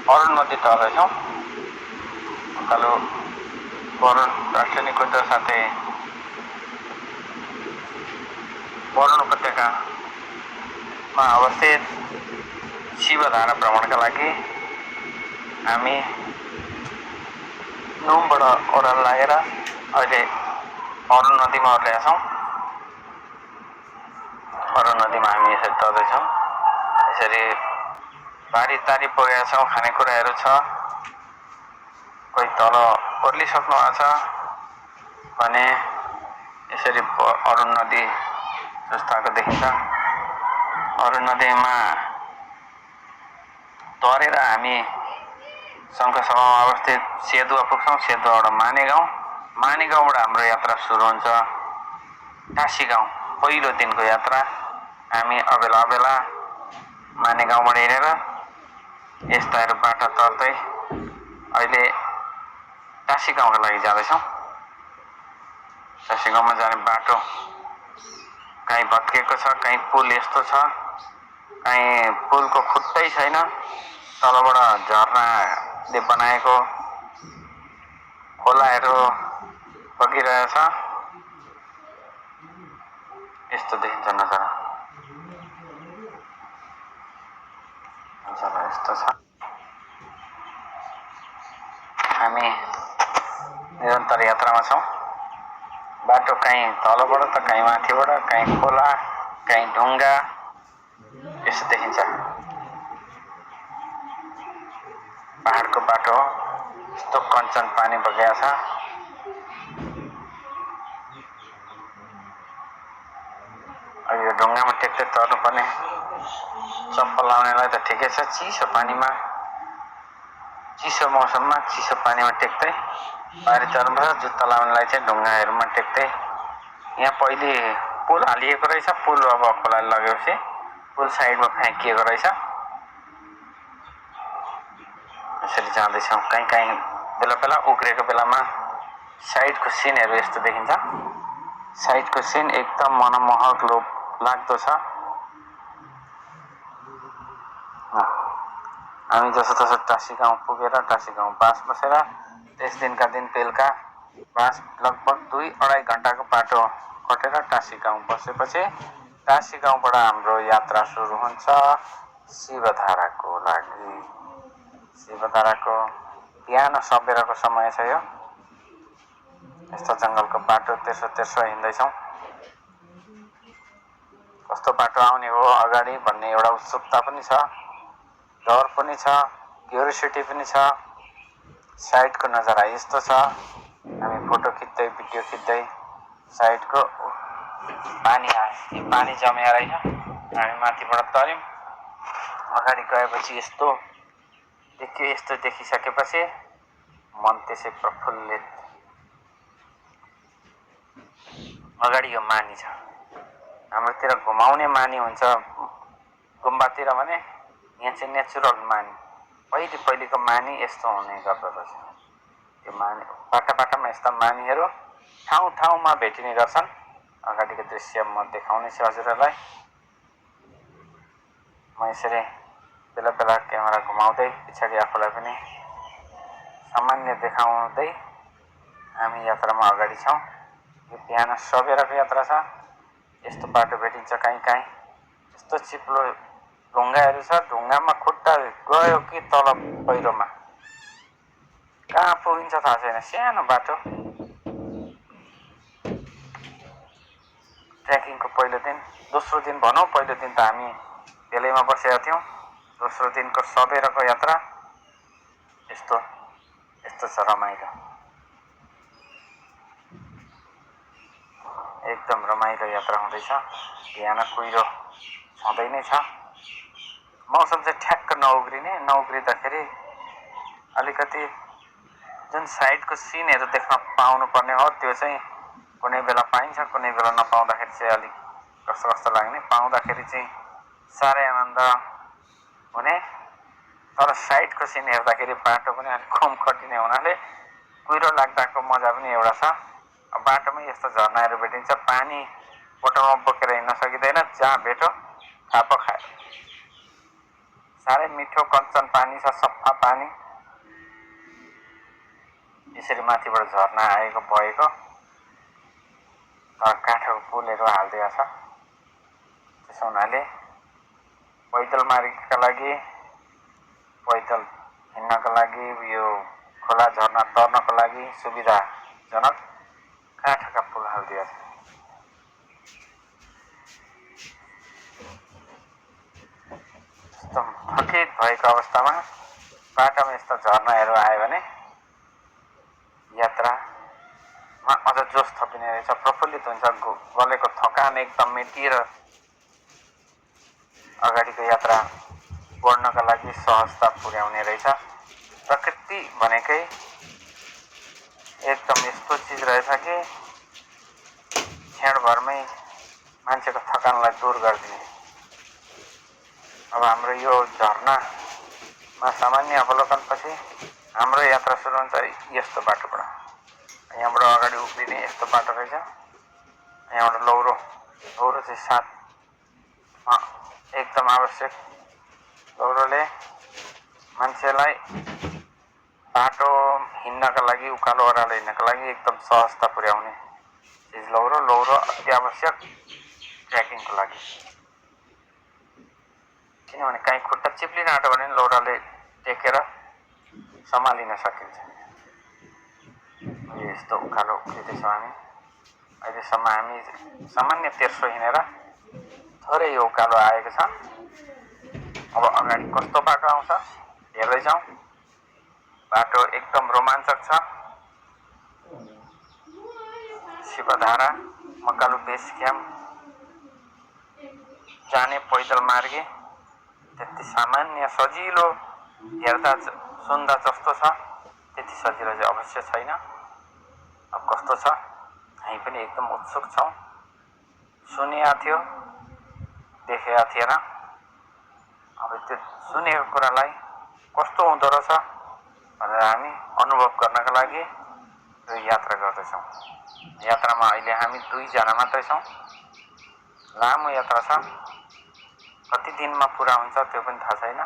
अरुण नदी तर्दैछौँ। उकालो वरुण राष्ट्रिय निकुञ्ज साथै वरुण उपत्यकामा अवस्थित शिवधारा भ्रमणका लागि हामी नुमबाट ओह्रालो लागेर अहिले अरुण नदीमा ओर्लेका छौँ। अरुण नदीमा हामी यसरी तर्दैछौँ। यसरी बारी पुगेका छौँ। खानेकुराहरू छ। कोही तल ओर्लिसक्नु भएको छ भने यसरी अरुण नदी जस्ताको देखिन्छ। अरुण नदीमा तरेर हामी शङ्खसभामा अवस्थित सेदुवा पुग्छौँ। सेदुवाबाट मानेगाउँबाट हाम्रो यात्रा सुरु हुन्छ टाँसी गाउँ। पहिलो दिनको यात्रा हामी अबेला मानेगाउँबाट हिँडेर यस्ताहरू बाटो तर्दै अहिले टाँसी गाउँका लागि जाँदैछौँ। टाँसी गाउँमा जाने बाटो कहीँ भत्किएको छ, कहीँ पुल यस्तो छ, कहीँ पुलको खुट्टै छैन, तलबाट झरनाले बनाएको खोलाहरू बगिरहेछ। यस्तो देखिन्छ नजारा यस्तो छ। हामी निरन्तर यात्रामा छौँ। बाटो कहीँ तलबाट त कहीँ माथिबाट, कहीँ खोला, कहीँ ढुङ्गा यस्तो देखिन्छ। पहाडको बाटो हो। यस्तो कञ्चन पानी बगेको छ। अब यो ढुङ्गामा टेक्दै तर्नुपर्ने। चप्पल लाउनेलाई त ठिकै छ। चिसो पानीमा, चिसो मौसममा चिसो पानीमा टेक्दै बारी तर्नुपर्छ। जुत्ता लाउनेलाई चाहिँ ढुङ्गाहरूमा टेक्दै। यहाँ पहिले पुल हालिएको रहेछ। पुल अब खोलाले लगेपछि पुल साइडमा फ्याँकिएको रहेछ। यसरी जाँदैछौँ। कहीँ बेला उग्रेको बेलामा साइडको सिनहरू यस्तो देखिन्छ। साइडको सिन एकदम मनमोहक लाग्दो छ। हामी जसोतसो टाँसी गाउँ पुगेर टाँसी गाउँ बास बसेर त्यस दिनका दिन बेलुका बास लगभग 2-2.5 घन्टाको बाटो कटेर टाँसी गाउँ बसेपछि टाँसी गाउँबाट हाम्रो यात्रा सुरु हुन्छ शिवधाराको लागि। शिवधाराको बिहान सबेरको समय छ यो। यस्तो जङ्गलको बाटो तेर्सो हिँड्दैछौँ। कस्तो बाटो आउने हो अगाडि भन्ने एउटा उत्सुकता पनि छ, डर पनि छ, क्युरियोसिटी पनि छ। साइडको नजारा यस्तो छ। हामी फोटो खिच्दै भिडियो खिच्दै साइडको पानी आयो। यो पानी जमेर रहेछ। हामी माथिबाट तर्यौँ। अगाडि गएपछि यस्तो देखियो। यस्तो देखिसकेपछि मन त्यसै प्रफुल्लित। अगाडि यो मानी छ। हाम्रोतिर घुमाउने मानी हुन्छ गुम्बातिर भने, यहाँ चाहिँ नेचुरल मानी, पहिलेको मानी यस्तो हुने गर्दछ। त्यो मानी बाटामा यस्ता मानीहरू ठाउँमा भेटिने गर्छन्। अगाडिको दृश्य म देखाउनेछु हजुरहरूलाई। म यसरी बेला क्यामेरा घुमाउँदै पछाडि आफूलाई पनि सामान्य देखाउँदै हामी यात्रामा अगाडि छौँ। यो बिहान सबेरको यात्रा छ। यस्तो बाटो भेटिन्छ कहीँ। यस्तो चिप्लो ढुङ्गाहरू छ। ढुङ्गामा खुट्टा गयो कि तल पहिरोमा कहाँ पुगिन्छ थाहा छैन। सानो बाटो। ट्रेकिङको पहिलो दिन, दोस्रो दिन भनौँ। पहिलो दिन त हामी बेलैमा बसेका थियौँ। दोस्रो दिनको सबेरको यात्रा यस्तो छ रमाइलो। एकदम रमाइलो यात्रा हुँदैछ। बिहान कुहिरो छँदै नै छ। मौसम चाहिँ ठ्याक्क नउग्रिँदाखेरि अलिकति जुन साइडको सिनहरू देख्न पाउनु पर्ने हो त्यो चाहिँ कुनै बेला पाइन्छ, कुनै बेला नपाउँदाखेरि चाहिँ अलिक कस्तो लाग्ने। पाउँदाखेरि चाहिँ साह्रै आनन्द हुने। तर साइडको सिन हेर्दाखेरि बाटो पनि अलिक कम कटिने हुनाले कुहिरो लाग्दाको मजा पनि एउटा छ। बाटोमै यस्तो झरनाहरू भेटिन्छ। पानी बोतलमा बोकेर हिँड्न सकिँदैन। जहाँ भेट्यो थापो खायो। साह्रै मिठो कञ्चन पानी छ, सफा पानी। यसरी माथिबाट झर्ना आएको भएको, तर काठको पुलहरू हालिदिएको छ। त्यसो हुनाले पैदल मार्गका लागि, पैदल हिँड्नका लागि, यो खोला झर्ना तर्नको लागि सुविधाजनक काठका पुल हालिदिएको छ। एकदम थकित भएको अवस्थामा बाटोमा यस्ता झर्नाहरू आयो भने यात्रामा अझ जोस थपिने रहेछ, प्रफुल्लित हुन्छ। गलेको थकान एकदम मेटिएर अगाडिको यात्रा बढ्नका लागि सहजता पुर्याउने रहेछ। प्रकृति भनेकै एकदम यस्तो चिज रहेछ कि क्षणभरमै मान्छेको थकानलाई दूर गरिदिने। अब हाम्रो यो झरनामा सामान्य अवलोकनपछि हाम्रो यात्रा सुरु हुन्छ यस्तो बाटोबाट। यहाँबाट अगाडि उक्लिने यस्तो बाटो रहेछ। यहाँबाट लौरो चाहिँ साथमा एकदम आवश्यक। लौरोले मान्छेलाई बाटो हिँड्नका लागि, उकालो ओह्रालो हिँड्नका लागि एकदम सहजता पुर्याउने चिज लौरो अति आवश्यक ट्रेकिङको लागि। किनभने काहीँ खुट्टा चिप्लिन आँट्यो भने लौराले टेकेर सम्हालिन सकिन्छ। यस्तो उकालो उक्लिँदैछौँ हामी। अहिलेसम्म हामी सामान्य तेर्सो हिँडेर थोरै यो उकालो आएको छ। अब अगाडि कस्तो बाटो आउँछ हेर्दै जाउँ। बाटो एकदम रोमाञ्चक छ। शिवधारा मकालु बेस क्याम्प जाने पैदल मार्गे त्यति सामान्य सजिलो, हेर्दा सुन्दा जस्तो छ त्यति सजिलो चाहिँ अवश्य छैन। अब कस्तो छ हामी पनि एकदम उत्सुक छौँ। सुनेका थियो, देखेका थिएन। अब त्यो सुनेको कुरालाई कस्तो हुँदो रहेछ भनेर हामी अनुभव गर्नका लागि यो यात्रा गर्दैछौँ। यात्रामा अहिले हामी 2 जना मात्रै छौँ। लामो यात्रा छ। कति दिनमा पुरा हुन्छ त्यो पनि थाहा छैन।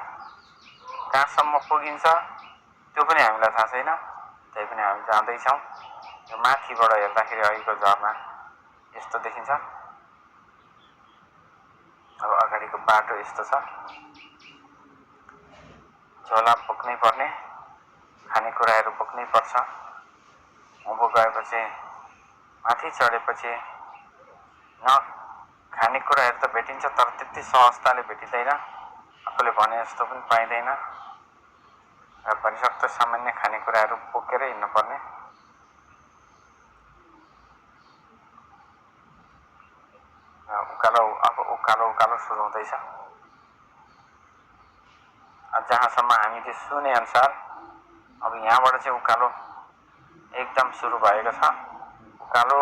कहाँसम्म पुगिन्छ त्यो पनि हामीलाई थाहा छैन। त्यही पनि हामी जाँदैछौँ। यो माथिबाट हेर्दाखेरि अहिलेको झरना यस्तो देखिन्छ। अब अगाडिको बाटो यस्तो छ। झोला बोक्नै पर्ने, खानेकुराहरू बोक्नै पर्छ। उँभो गएपछि माथि चढेपछि खानेकुराहरू त भेटिन्छ तर त्यति सहजताले भेटिँदैन। आफूले भने जस्तो पनि पाइँदैन। र भनिसक्दो सामान्य खानेकुराहरू बोकेर हिँड्नुपर्ने। उकालो सुरु हुँदैछ। जहाँसम्म हामीले सुने अनुसार अब यहाँबाट चाहिँ उकालो एकदम सुरु भएको छ। उकालो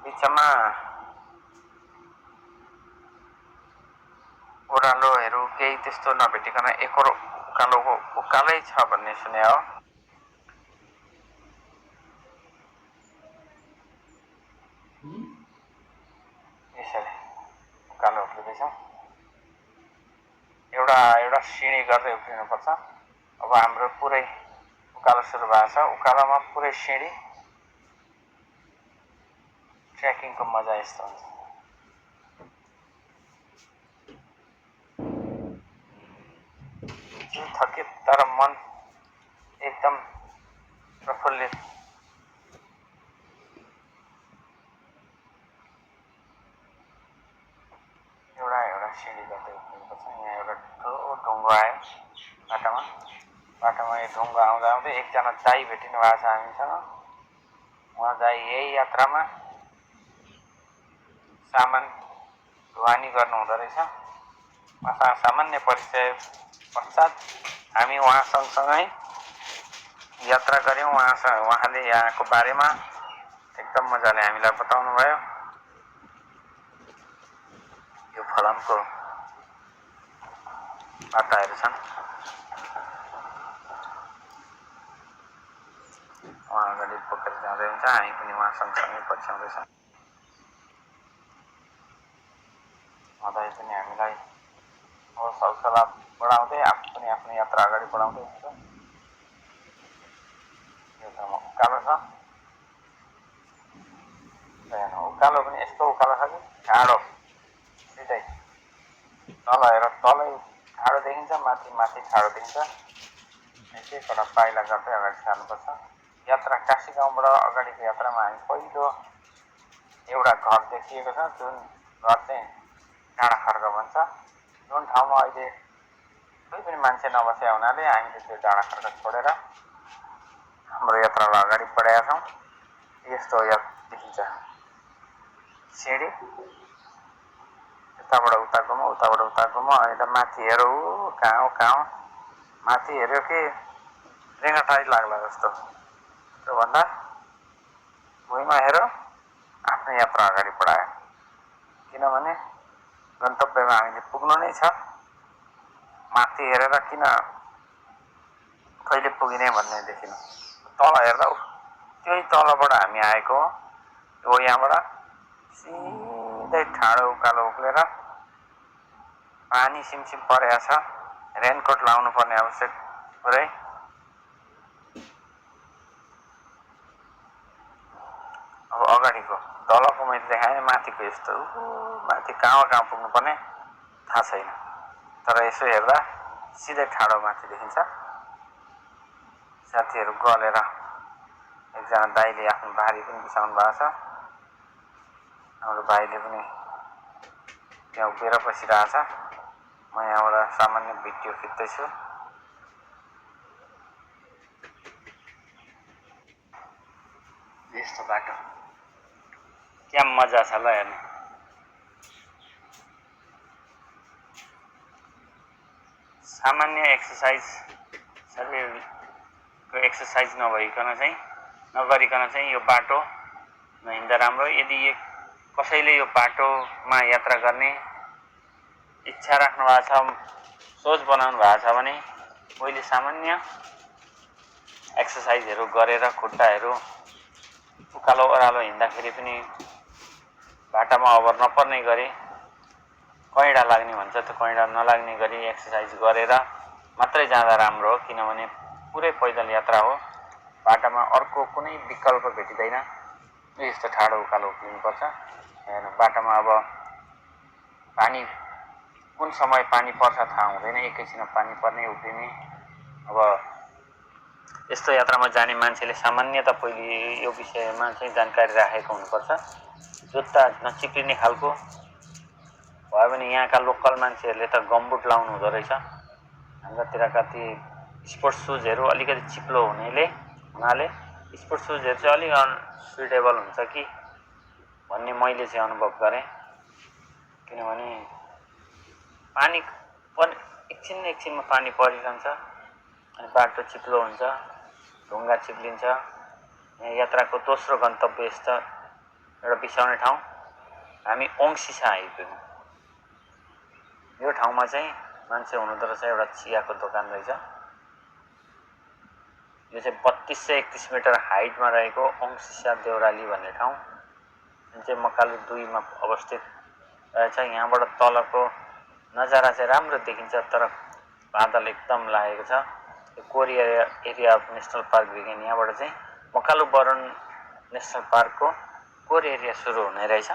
बिचमा ओह्रालोहरू केही त्यस्तो नभेटिकन एकोर उकालै छ भन्ने सुने हो। यसरी उकालो उक्लिँदैछ। एउटा सिँढी गर्दै उक्लिनुपर्छ। अब हाम्रो पुरै उकालो सुरु भएको छ। उकालोमा पुरै सिँढी। ट्रेकिङको मजा यस्तो हुन्छ। थकित तर मन एकदम प्रफुल्लित। एउटा सिँढी गर्दै उक्लिनुपर्छ। यहाँ एउटा ठुलो ढुङ्गो आयो बाटोमा यो ढुङ्गो आउँदा आउँदै एकजना दाइ भेटिनु भएको छ हामीसँग। उहाँ दाइ यही यात्रामा सामान ढुवानी गर्नु हुँदो रहेछ। उहाँसँग सामान्य परिचय पश्चात हामी उहाँ सँगसँगै यात्रा गऱ्यौँ। उहाँले यहाँको बारेमा एकदम मजाले हामीलाई बताउनु भयो। यो फलामको बाटाहरू छन्। उहाँ अगाडि बोकेर जाँदै हुन्छ। हामी पनि उहाँ सँगसँगै पछ्याउँदैछौँ। उहाँ दाइ पनि हामीलाई हौसला बढाउँदै आफू पनि आफ्नो यात्रा अगाडि बढाउँदै हुन्छ। यो ठाउँमा उकालो छ, उकालो पनि यस्तो उकालो छ कि ढाडो सिधै तल हेर, तलै ठाडो देखिन्छ, माथि माथि ठाडो देखिन्छ। एक एकवटा पाइला गर्दै अगाडि सार्नुपर्छ। यात्रा काशी गाउँबाट अगाडिको यात्रामा हामी पहिलो एउटा घर देखिएको छ, जुन घर चाहिँ डाँडाखर्क भन्छ। जुन ठाउँमा अहिले कोही पनि मान्छे नबसेका हुनाले हामीले त्यो डाँडाखर्क छोडेर हाम्रो यात्रालाई अगाडि बढाएका छौँ। यस्तो देखिन्छ सिँढी, यताबाट उता घुमौँ, उताबाट उता घुमौँ, अनि त माथि हेरौँ कहाँ माथि हेऱ्यो कि रेङ्गाटाइ लाग्ला जस्तो। त्योभन्दा भुइँमा हेर, आफ्नो यात्रा अगाडि बढायो। किनभने गन्तव्यमा हामीले पुग्नु नै छ। माथि हेरेर किन कहिले पुगिने भन्ने देखिनु। तल हेर्दा त्यही तलबाट हामी आएको हो, यहाँबाट सिधै ठाडो उकालो उक्लेर पानी सिमसिम परेको छ। रेनकोट लाउनु पर्ने आवश्यक पुरै। अब अगाडिको तलको मैले देखाएँ, माथिको यस्तो माथि कहाँ पुग्नुपर्ने थाहा छैन। तर यसो हेर्दा सिधै ठाडो माथि देखिन्छ। साथीहरू गलेर एकजना दाइले आफ्नो भारी पनि बिसाउनु भएको छ। हाम्रो भाइले पनि त्यहाँ उभिएर बसिरहेको छ। म यहाँबाट सामान्य भिडियो खिच्दैछु। यस्तो बाटो क्या मजा छ ल हेर्नु। सामान्य एक्सर्साइज, शरीरको एक्सर्साइज नगरिकन चाहिँ यो बाटो नहिँड्दा राम्रो। यदि कसैले यो बाटोमा यात्रा गर्ने इच्छा राख्नु भएको छ, सोच बनाउनु भएको छ भने पहिले सामान्य एक्सर्साइजहरू गरेर खुट्टाहरू उकालो ओह्रालो हिँड्दाखेरि पनि बाटामा अभर नपर्ने गरी, कैँडा लाग्ने भन्छ त्यो कैँडा नलाग्ने गरी एक्सर्साइज गरेर मात्रै जाँदा राम्रो हो। किनभने पुरै पैदल यात्रा हो, बाटामा अर्को कुनै विकल्प भेटिँदैन। यस्तो ठाडो उकालो उक्लिनुपर्छ। बाटामा अब पानी कुन समय पानी पर्छ थाहा हुँदैन, एकैछिनमा पानी पर्ने उफ्रिने। अब यस्तो यात्रामा जाने मान्छेले सामान्यतः पहिले यो विषयमा चाहिँ जानकारी राखेको हुनुपर्छ। जुत्ता नचिप्लिने खालको भयो भने यहाँका लोकल मान्छेहरूले त गमबुट लाउनु हुँदो रहेछ। हाम्रातिरका ती स्पोर्ट्स सुजहरू अलिकति चिप्लो हुनाले स्पोर्ट्स सुजहरू चाहिँ अलिक अनसुइटेबल हुन्छ कि भन्ने मैले चाहिँ अनुभव गरेँ। किनभने पानी एकछिनमा पानी परिरहन्छ अनि बाटो चिप्लो हुन्छ, ढुङ्गा चिप्लिन्छ। यहाँ यात्राको दोस्रो गन्तव्य यस्तो एउटा बिसाउने ठाउँ, हामी ओङसिसा आइपुग्यौँ। यो ठाउँमा चाहिँ मान्छे हुनुहुँदो रहेछ, एउटा चियाको दोकान रहेछ। यो चाहिँ 32 से 31 मिटर हाइटमा रहेको ओङसिसा देउराली भन्ने ठाउँ, जुन चाहिँ मकालु 2 मा अवस्थित रहेछ। यहाँबाट तलको नजारा चाहिँ राम्रो देखिन्छ, तर बादल एकदम लागेको छ। यो core area of national park विज्ञान, यहाँबाट चाहिँ Makalu Varun national पार्कको core area सुरु हुने रहेछ।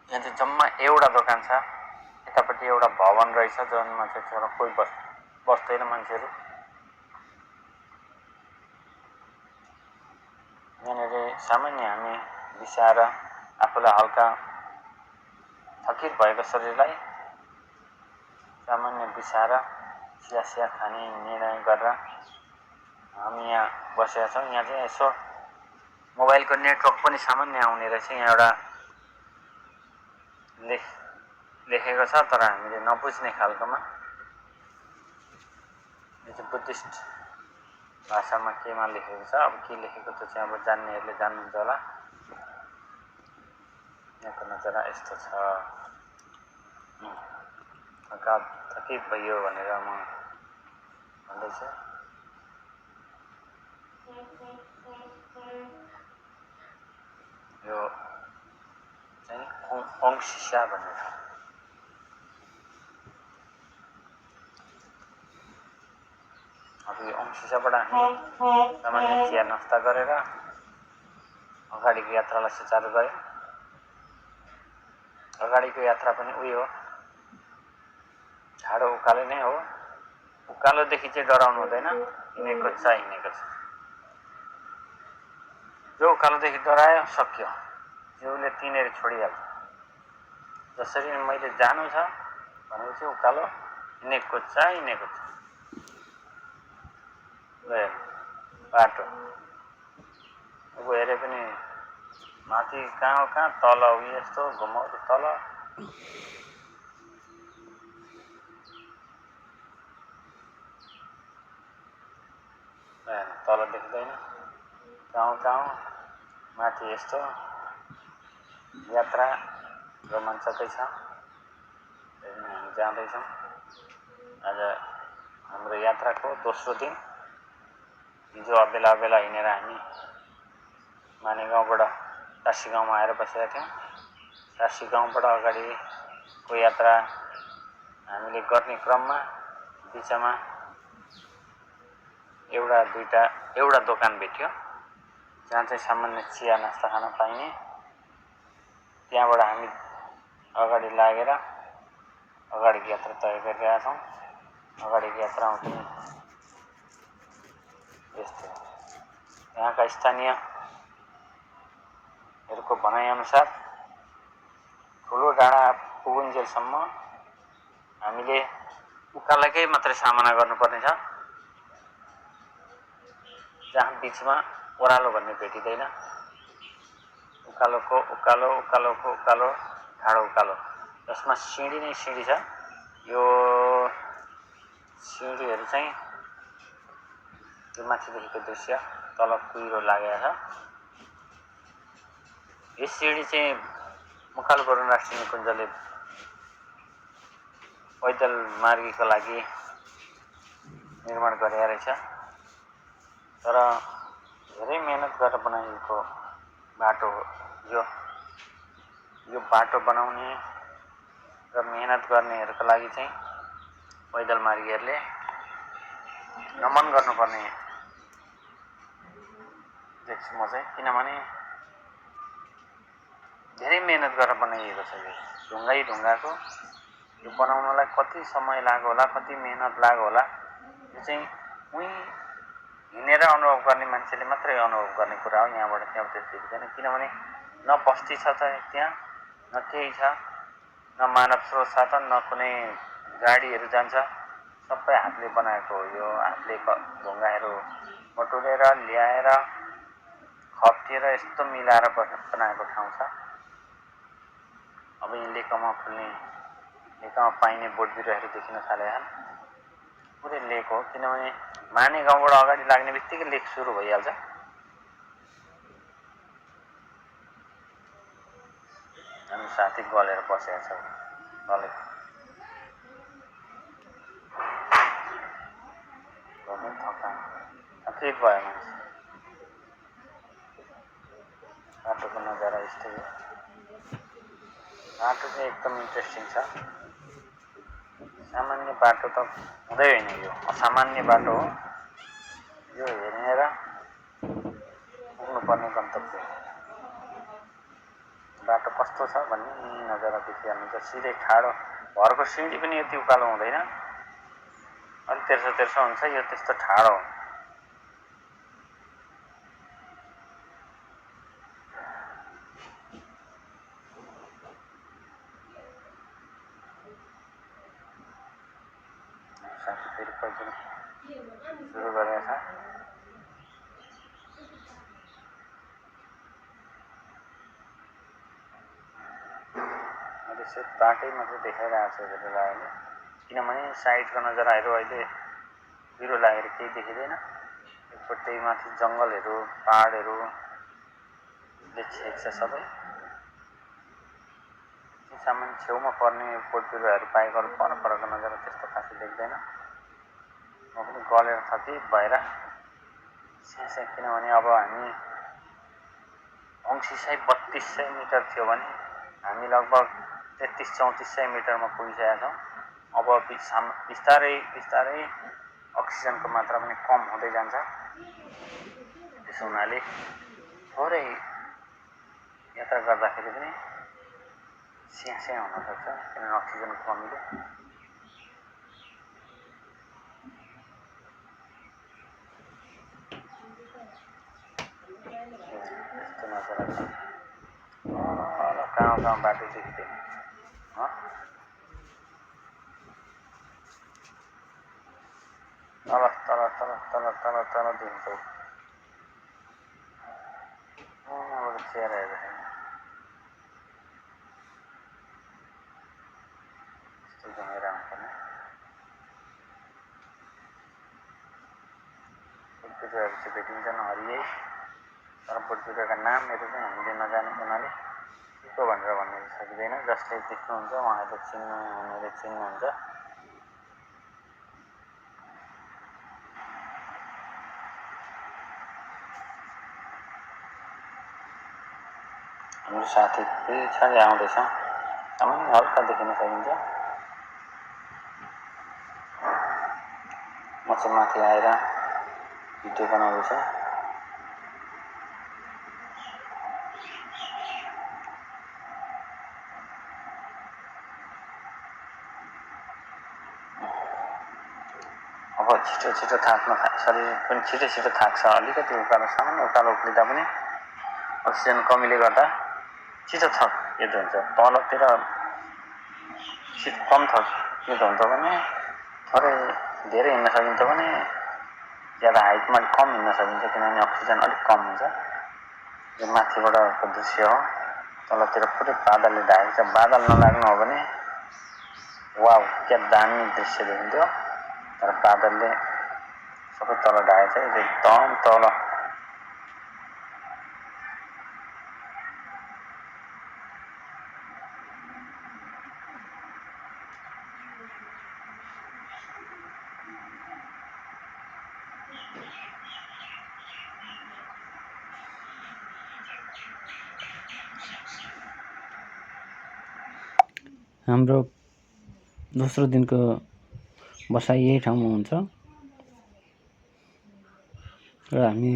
यहाँ चाहिँ जम्मा एउटा दोकान छ, यतापट्टि एउटा भवन रहेछ जुनमा चाहिँ कोही बस्दैन मान्छेहरू। यहाँनिर सामान्य हामी बिसाएर आफूलाई हल्का थकित भएको शरीरलाई सामान्य बिसाएर चिया खाने निर्णय गरेर हामी यहाँ बसेका छौँ। यहाँ चाहिँ यसो मोबाइलको नेटवर्क पनि सामान्य आउने रहेछ। यहाँ एउटा लेखेको छ, तर हामीले नबुझ्ने खालकोमा। यो चाहिँ बुद्धिस्ट भाषामा केमा लेखेको छ, अब के लेखेको त्यो चाहिँ अब जान्नेहरूले जान्नुहुन्छ होला। यहाँको नजारा यस्तो छ। थकित भइयो भनेर म भन्दैछु। यो चाहिँ ओङसिसा भन्ने ठाउँ। अंशिसाबाट हामी सामान्य चिया नास्ता गरेर अगाडिको यात्रालाई सुचारू गऱ्यौँ। अगाडिको यात्रा पनि उही हो, ठाडो उकालो नै हो। उकालोदेखि चाहिँ डराउनु हुँदैन, हिँडेको छ। जो उकालोदेखि डरायो सक्यो, जिउले तिनेर छोडिहाल्छ। जसरी मैले जानु छ भनेपछि उकालो हिँडेको छ। बाटो अब हेरे पनि माथि कहाँ तल यस्तो घुमाउरो तल, तल देख्दैन, गाउँ माथि यस्तो। यात्रा रोमाञ्चकै छ, हामी जाँदैछौँ। आज हाम्रो यात्राको दोस्रो दिन। हिजो अबेला हिँडेर हामी मानेगाउँबाट टासी गाउँमा आएर बसेका थियौँ। टासी गाउँबाट अगाडिको यात्रा हामीले गर्ने क्रममा बिचमा एउटा दोकान भेट्यो जहाँ चाहिँ सामान्य चिया नास्ता खान पाइने। त्यहाँबाट हामी अगाडि लागेर अगाडिको यात्रा तय गरिरहेका छौँ। अगाडिको यात्रामा पनि यस्तो यहाँका स्थानीयहरूको भनाइअनुसार ठुलो डाँडा पुगुन्जेलसम्म हामीले उकालोकै मात्रै सामना गर्नुपर्ने छ, जहाँ बिचमा ओह्रालो भन्ने भेटिँदैन। उकालोको उकालो, ठाडो उकालो, जसमा सिँढी नै सिँढी छ। यो सिँढीहरू चाहिँ यो माथिदेखिको दृश्य, तल कुहिरो लागेको छ। यो सिँढी चाहिँ मुकाल बरुण राष्ट्रिय निकुञ्जले पैदल मार्गीको लागि निर्माण गरेका रहेछ। तर धेरै मेहनत गरेर बनाइएको बाटो हो यो बाटो बनाउने र मेहनत गर्नेहरूको लागि चाहिँ पैदल मार्गीहरूले नमन गर्नुपर्ने देख्छु म चाहिँ। किनभने धेरै मेहनत गरेर बनाइएको छ। यो ढुङ्गाको यो बनाउनलाई कति समय लाग्यो होला, कति मेहनत लाग्यो होला, यो चाहिँ उही हिँडेर अनुभव गर्ने मान्छेले मात्रै अनुभव गर्ने कुरा हो। यहाँबाट त्यहाँ देखिँदैन, किनभने न बस्ती छ त त्यहाँ, न केही छ, न मानव स्रोत छ त, न कुनै गाडीहरू जान्छ। सबै हातले बनाएको हो। यो हातले ढुङ्गाहरू बटुलेर ल्याएर खप्टिएर यस्तो मिलाएर बनाएको ठाउँ छ। अब यी लेकमा पाइने बोट बिरुवाहरू देखिन थालेका छन्। पुरै लेक हो, किनभने माने गाउँबाट अगाडि लाग्ने बित्तिकै लेक सुरु भइहाल्छ। हामी साथी गलेर बसेका छौँ तलै। थकित भयो मान्छे। बाटोको नजारा यस्तै हो। बाटो चाहिँ एकदम इन्ट्रेस्टिङ छ। सामान्य बाटो त हुँदै होइन, यो असामान्य बाटो हो। यो हेरेर पुग्नुपर्ने गन्तव्य हो। बाटो कस्तो छ भन्ने नजारा देखिहाल्नुहुन्छ। सिधै ठाडो, घरको सिँढी पनि यति उकालो हुँदैन, अलिक तेर्सो हुन्छ। यो त्यस्तो ठाडो हो। साथी फेरि पैदल सुरु गरेको छ। मैले सिर्फ बाटै मात्रै देखाइरहेको छु अहिले, किनभने साइडको नजाराहरू अहिले पिरो लागेर केही देखिँदैन। एकपट्टि माथि जङ्गलहरू, पहाडहरूले छेक्छ सबै। सामान्य छेउमा पर्ने बोट बिरुवाहरू बाहेक अरू परको नजारा त्यस्तो खासै देख्दैन। म पनि गलेर थकित भएर स्यास्या, किनभने अब हामी अंशिसाई 3200 मिटर थियो भने हामी लगभग 3300-3400 मिटरमा पुगिसकेका छौँ। अब बिस्तारै अक्सिजनको मात्रा पनि कम हुँदै जान्छ। त्यसो हुनाले थोरै यात्रा गर्दाखेरि पनि स्यास्या हुन सक्छ, किनभने अक्सिजनको कमीले। यस्तो नजर छ, कहाँ बाटो देखिँदैन। तल तल तल तल तल तल देखिन्छ। चेयर हेर्दाखेरि यस्तो घुमेर आउँदैन। बोटबिरुवाहरू चाहिँ भेटिन्छन् हरियै, तर बोटबिरुवाका नामहरू चाहिँ हामीले नजानेको हुनाले के को भनेर भन्नु सकिँदैन। जसले देख्नुहुन्छ उहाँहरूले चिन्नुहुन्छ। हाम्रो साथी पछाडि आउँदैछ, सामान्य हल्का देखिन सकिन्छ। म चाहिँ माथि आएर भिडियो बनाउँदैछु। अब छिटो थाक्न शरीर पनि छिटो थाक्छ। अलिकति उकालो सामान्य उकालो उक्लिँदा पनि अक्सिजन कमीले गर्दा छिटो थकित हुन्छ। तलतिर कम थकित हुन्छ भने थोरै धेरै हिँड्न सकिन्छ भने ज्यादा हाइटमा कम हिँड्न सकिन्छ, किनभने अक्सिजन अलिक कम हुन्छ। यो माथिबाटको दृश्य हो। तलतिर पुरै बादलले ढाकेको छ। बादल नलाग्नु हो भने वाउ क्या दामी दृश्य देखिन्थ्यो, तर बादलले सबै तल ढाकेको छ। एकदम तल हाम्रो दोस्रो दिनको बसाइ यही ठाउँमा हुन्छ र हामी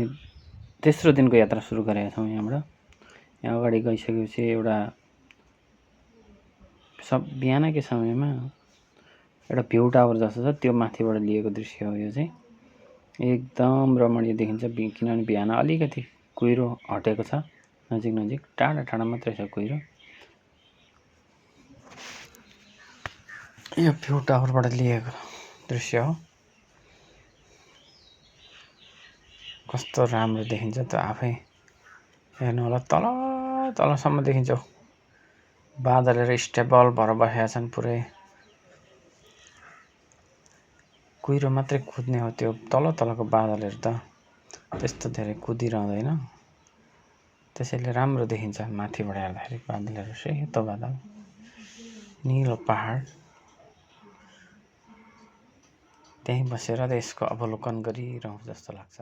तेस्रो दिनको यात्रा सुरु गरेका छौँ। यहाँबाट यहाँ अगाडि गइसकेपछि एउटा बिहानकै समयमा एउटा भ्यू टावर जस्तो छ, त्यो माथिबाट लिएको दृश्य हो। यो चाहिँ एकदम रमणीय देखिन्छ, किनभने बिहान अलिकति कुहिरो हटेको छ। नजिक टाढा मात्रै छ कुहिरो। यो भ्यू टावरबाट लिएको दृश्य हो। कस्तो राम्रो देखिन्छ त, आफै हेर्नु होला। तलसम्म देखिन्छ। बादलहरू स्टेबल भएर बसेका छन् पुरै। कुहिरो मात्रै कुद्ने हो, त्यो तलको बादलहरू त त्यस्तो धेरै कुदिरहँदैन। त्यसैले राम्रो देखिन्छ माथिबाट हेर्दाखेरि। बादलहरू सेतो बादल, निलो पहाड, त्यहीँ बसेर यसको अवलोकन गरिरहँ जस्तो लाग्छ।